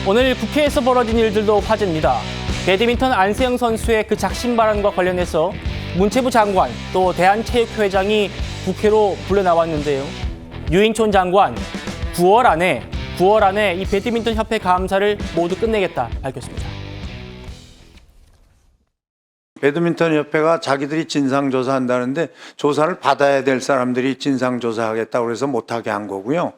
오늘 국회에서 벌어진 일들도 화제입니다. 배드민턴 안세영 선수의 그 작심 발언과 관련해서 문체부 장관 또 대한체육회장이 국회로 불려 나왔는데요. 유인촌 장관 9월 안에 이 배드민턴 협회 감사를 모두 끝내겠다 밝혔습니다. 배드민턴 협회가 자기들이 진상조사한다는데 조사를 받아야 될 사람들이 진상조사하겠다고 해서 못하게 한 거고요.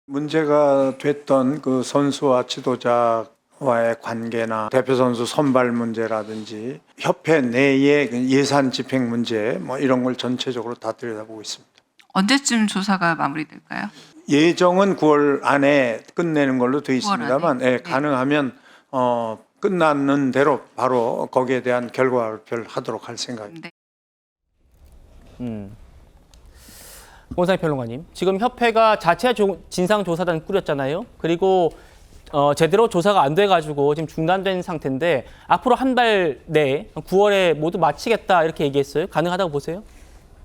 문제가 됐던 그 선수와 지도자와의 관계나 대표 선수 선발 문제라든지 협회 내의 예산 집행 문제 뭐 이런 걸 전체적으로 다 들여다보고 있습니다. 언제쯤 조사가 마무리될까요? 예정은 9월 안에 끝내는 걸로 돼 있습니다만 네. 가능하면 끝나는 대로 바로 거기에 대한 결과 발표를 하도록 할 생각입니다. 네. 홍상희 평론가님, 지금 협회가 자체 진상조사단 꾸렸잖아요. 그리고 제대로 조사가 안 돼가지고 지금 중단된 상태인데 앞으로 한 달 내에 9월에 모두 마치겠다 이렇게 얘기했어요. 가능하다고 보세요?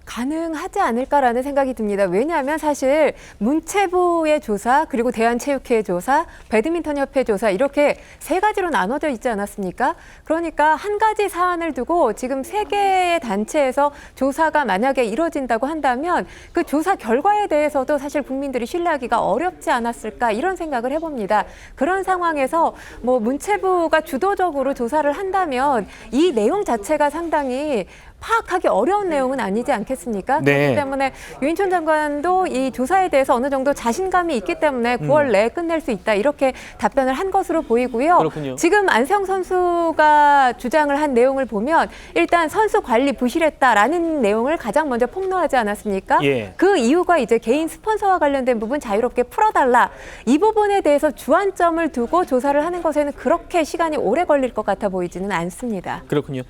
가능하지 않을까라는 생각이 듭니다. 왜냐하면 사실 문체부의 조사, 그리고 대한체육회 조사, 배드민턴협회 조사 이렇게 세 가지로 나눠져 있지 않았습니까? 그러니까 한 가지 사안을 두고 지금 세 개의 단체에서 조사가 만약에 이루어진다고 한다면 그 조사 결과에 대해서도 사실 국민들이 신뢰하기가 어렵지 않았을까 이런 생각을 해봅니다. 그런 상황에서 뭐 문체부가 주도적으로 조사를 한다면 이 내용 자체가 상당히 파악하기 어려운 내용은 아니지 않겠습니까? 네. 그렇기 때문에 유인촌 장관도 이 조사에 대해서 어느 정도 자신감이 있기 때문에 9월 내에 끝낼 수 있다 이렇게 답변을 한 것으로 보이고요. 그렇군요. 지금 안세영 선수가 주장을 한 내용을 보면 일단 선수 관리 부실했다라는 내용을 가장 먼저 폭로하지 않았습니까? 예. 그 이유가 이제 개인 스폰서와 관련된 부분 자유롭게 풀어달라. 이 부분에 대해서 주안점을 두고 조사를 하는 것에는 그렇게 시간이 오래 걸릴 것 같아 보이지는 않습니다. 그렇군요.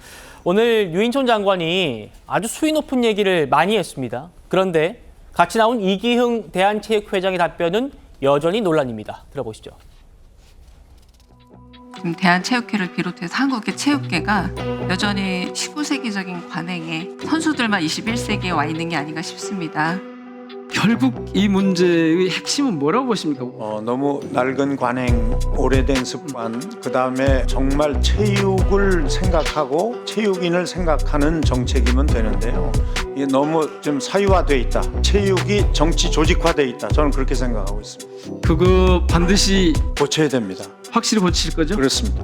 오늘 유인촌 장관이 아주 수위 높은 얘기를 많이 했습니다. 그런데 같이 나온 이기흥 대한체육회장의 답변은 여전히 논란입니다. 들어보시죠. 지금 대한체육회를 비롯해서 한국의 체육계가 여전히 19세기적인 관행에 선수들만 21세기에 와 있는 게 아닌가 싶습니다. 결국 이 문제의 핵심은 뭐라고 보십니까? 너무 낡은 관행, 오래된 습관, 그다음에 정말 체육을 생각하고 체육인을 생각하는 정책이면 되는데요. 이게 너무 좀 사유화돼 있다. 체육이 정치 조직화돼 있다. 저는 그렇게 생각하고 있습니다. 그거 반드시 고쳐야 됩니다. 확실히 고칠 거죠? 그렇습니다.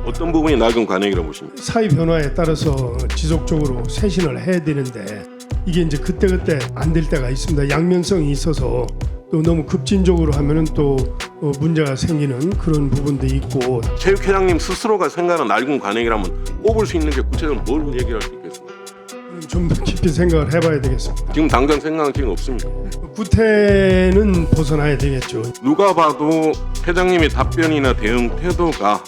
어떤 부분이 낡은 관행이라고 보십니까? 사회 변화에 따라서 지속적으로 쇄신을 해야 되는데 이게 이제 그때그때 안 될 때가 있습니다. 양면성이 있어서 또 너무 급진적으로 하면은 또 문제가 생기는 그런 부분도 있고. 체육회장님 스스로가 생각하는 낡은 관행이라면 꼽을 수 있는 게 구체적으로 뭘 얘기할 수 있겠습니까? 좀 더 깊이 생각을 해봐야 되겠습니다. 지금 당장 생각은 지금 없습니까? 구태는 벗어나야 되겠죠. 누가 봐도 회장님의 답변이나 대응 태도가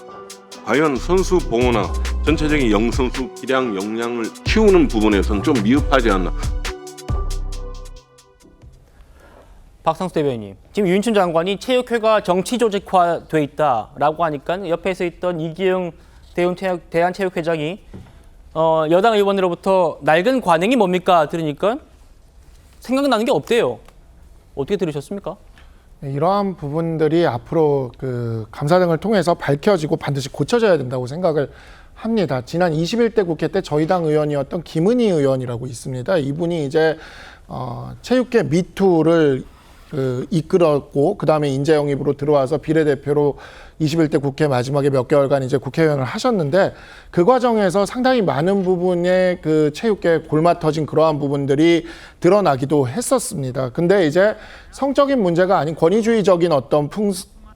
과연 선수 보호나 전체적인 영선수 기량 역량을 키우는 부분에서는 좀 미흡하지 않나. 박상수 대변인님, 지금 유인촌 장관이 체육회가 정치 조직화돼 있다라고 하니까 옆에서 있던 이기흥 대한체육회장이 여당 의원으로부터 낡은 관행이 뭡니까 들으니까 생각나는 게 없대요. 어떻게 들으셨습니까? 이러한 부분들이 앞으로 그 감사 등을 통해서 밝혀지고 반드시 고쳐져야 된다고 생각을 합니다. 지난 21대 국회 때 저희 당 의원이었던 김은희 의원이라고 있습니다. 이분이 이제 체육계 미투를 이끌었고 그다음에 인재 영입으로 들어와서 비례대표로 21대 국회 마지막에 몇 개월간 이제 국회의원을 하셨는데 그 과정에서 상당히 많은 부분의 그 체육계 골마 터진 그러한 부분들이 드러나기도 했었습니다. 근데 이제 성적인 문제가 아닌 권위주의적인 어떤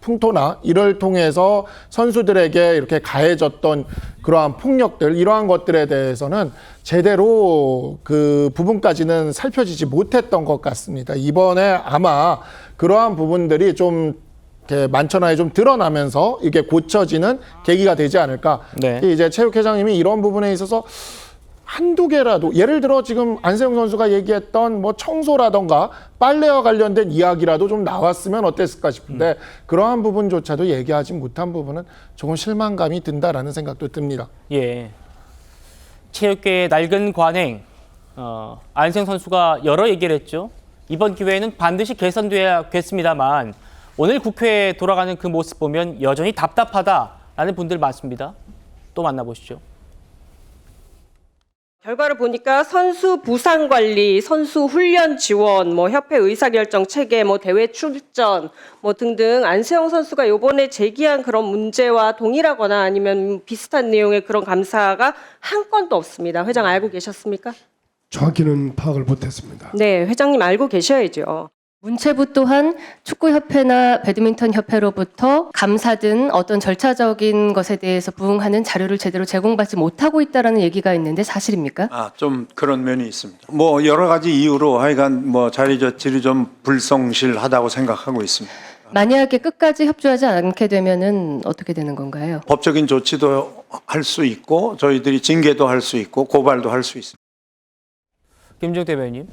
풍토나 이를 통해서 선수들에게 이렇게 가해졌던 그러한 폭력들 이러한 것들에 대해서는 제대로 그 부분까지는 살펴지지 못했던 것 같습니다. 이번에 아마 그러한 부분들이 좀 이렇게 만천하에 좀 드러나면서 이게 고쳐지는 계기가 되지 않을까. 네. 이제 체육회장님이 이런 부분에 있어서 한두 개라도 예를 들어 지금 안세영 선수가 얘기했던 뭐 청소라던가 빨래와 관련된 이야기라도 좀 나왔으면 어땠을까 싶은데 그러한 부분조차도 얘기하지 못한 부분은 조금 실망감이 든다라는 생각도 듭니다. 예. 체육계의 낡은 관행, 안세영 선수가 여러 얘기를 했죠. 이번 기회에는 반드시 개선돼야겠습니다만 오늘 국회에 돌아가는 그 모습 보면 여전히 답답하다라는 분들 많습니다. 또 만나보시죠. 결과를 보니까 선수 부상 관리, 선수 훈련 지원, 협회 의사결정 체계, 대회 출전, 등등 안세영 선수가 이번에 제기한 그런 문제와 동일하거나 아니면 비슷한 내용의 그런 감사가 한 건도 없습니다. 회장 알고 계셨습니까? 정확히는 파악을 못했습니다. 네, 회장님 알고 계셔야죠. 문체부 또한 축구협회나 배드민턴협회로부터 감사든 어떤 절차적인 것에 대해서 부응하는 자료를 제대로 제공받지 못하고 있다는 얘기가 있는데 사실입니까? 좀 그런 면이 있습니다. 여러 가지 이유로 하여간 자리 저질이 좀 불성실하다고 생각하고 있습니다. 만약에 끝까지 협조하지 않게 되면은 어떻게 되는 건가요? 법적인 조치도 할 수 있고 저희들이 징계도 할 수 있고 고발도 할 수 있습니다. 김종대 의원님.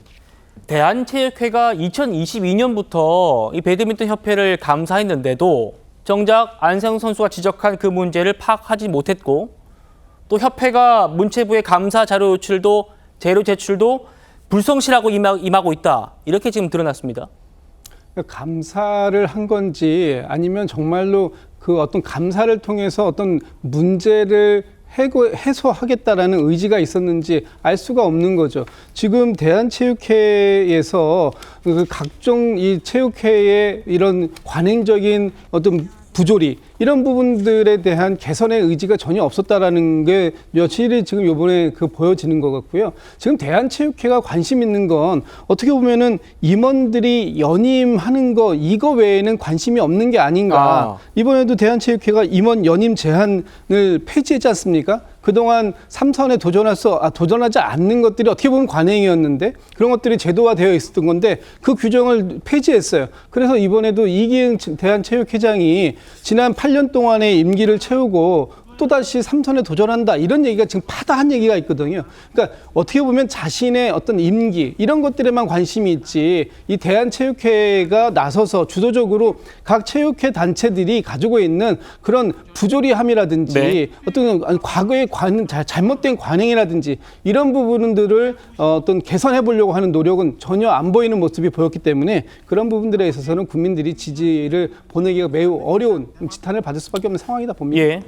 대한체육회가 2022년부터 이 배드민턴 협회를 감사했는데도 정작 안세영 선수가 지적한 그 문제를 파악하지 못했고 또 협회가 문체부의 감사 자료 제출도 불성실하고 임하고 있다. 이렇게 지금 드러났습니다. 감사를 한 건지 아니면 정말로 그 어떤 감사를 통해서 어떤 문제를 해소하겠다라는 의지가 있었는지 알 수가 없는 거죠. 지금 대한체육회에서 그 각종 이 체육회의 이런 관행적인 어떤 부조리 이런 부분들에 대한 개선의 의지가 전혀 없었다라는 게 며칠이 지금 이번에 보여지는 것 같고요. 지금 대한체육회가 관심 있는 건 어떻게 보면은 임원들이 연임하는 거 이거 외에는 관심이 없는 게 아닌가. 이번에도 대한체육회가 임원 연임 제한을 폐지했지 않습니까? 그동안 3선에 도전하지 않는 것들이 어떻게 보면 관행이었는데 그런 것들이 제도화되어 있었던 건데 그 규정을 폐지했어요. 그래서 이번에도 이기흥 대한체육회장이 지난 8년 동안의 임기를 채우고 또다시 3선에 도전한다 이런 얘기가 지금 파다한 얘기가 있거든요. 그러니까 어떻게 보면 자신의 어떤 임기 이런 것들에만 관심이 있지 이 대한체육회가 나서서 주도적으로 각 체육회 단체들이 가지고 있는 그런 부조리함이라든지 어떤 과거의 잘못된 관행이라든지 이런 부분들을 어떤 개선해 보려고 하는 노력은 전혀 안 보이는 모습이 보였기 때문에 그런 부분들에 있어서는 국민들이 지지를 보내기가 매우 어려운 지탄을 받을 수밖에 없는 상황이다 봅니다. 예.